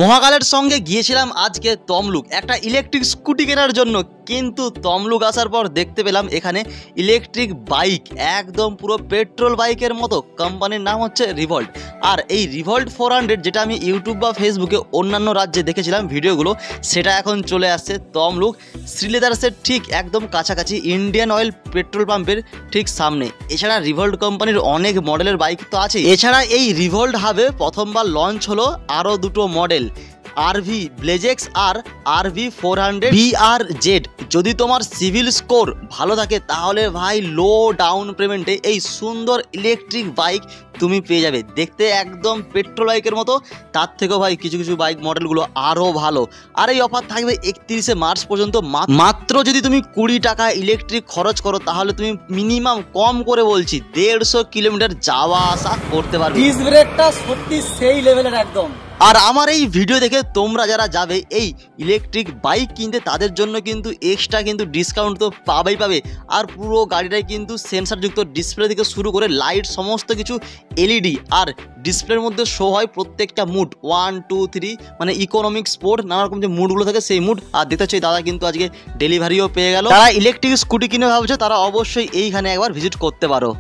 মহাকালের সঙ্গে গিয়েছিলাম আজকে তমলুক একটা ইলেকট্রিক স্কুটি কেনার জন্য, কিন্তু তমলুক আসার পর দেখতে পেলাম এখানে ইলেকট্রিক বাইক একদম পুরো পেট্রোল বাইকের মতো। কোম্পানির নাম হচ্ছে রিভল্ট। আর এই রিভল্ট 400 যেটা আমি ইউটিউব বা ফেসবুকে অন্যান্য রাজ্যে দেখেছিলাম ভিডিওগুলো, সেটা এখন চলে আসছে তমলুক শ্রীলেদার্সের ঠিক একদম কাছাকাছি ইন্ডিয়ান অয়েল পেট্রোল পাম্পের ঠিক সামনে। এছাড়া রিভল্ট কোম্পানির অনেক মডেলের বাইক তো আছে। এছাড়া এই রিভল্ট হাবে প্রথমবার লঞ্চ হলো আরও দুটো মডেল, আরভি ব্লেজেক্স আর আরভি 400 BRZ। যদি তোমার সিভিল স্কোর ভালো থাকে তাহলে ভাই লো ডাউন পেমেন্টে এই সুন্দর ইলেকট্রিক বাইক তুমি পেয়ে যাবে। দেখতে একদম পেট্রোল বাইকের মতো, তার থেকেও ভাই কিছু কিছু বাইক মডেলগুলো আরও ভালো। আর এই অফার থাকবে 31শে মার্চ পর্যন্ত। মাত্র যদি তুমি 20 টাকা ইলেকট্রিক খরচ করো তাহলে তুমি মিনিমাম কম করে বলছি 150 কিলোমিটার যাওয়া আসা করতে পারবে। ডিস্ক ব্রেকটা সত্যি সেই লেভেলের একদম। আর আমার এই ভিডিও দেখে তোমরা যারা যাবে এই ইলেকট্রিক বাইক কিনতে তাদের জন্য কিন্তু এক্সট্রা কিন্তু ডিসকাউন্ট তো পাবে। আর পুরো গাড়িটাই কিন্তু সেন্সারযুক্ত ডিসপ্লে থেকে শুরু করে লাইট সমস্ত কিছু এলইডি, আর ডিসপ্লের মধ্যে শো হয় প্রত্যেকটা মুড 1, 2, 3, মানে ইকোনমিক, স্পোর্ট, নানা রকম যে মুডগুলো থাকে সেই মুড। আর দেখতে চাই দাদা কিন্তু আজকে ডেলিভারিও পেয়ে গেল। যারা ইলেকট্রিক স্কুটি কিনে ভাবছে তারা অবশ্যই এইখানে একবার ভিজিট করতে পারো।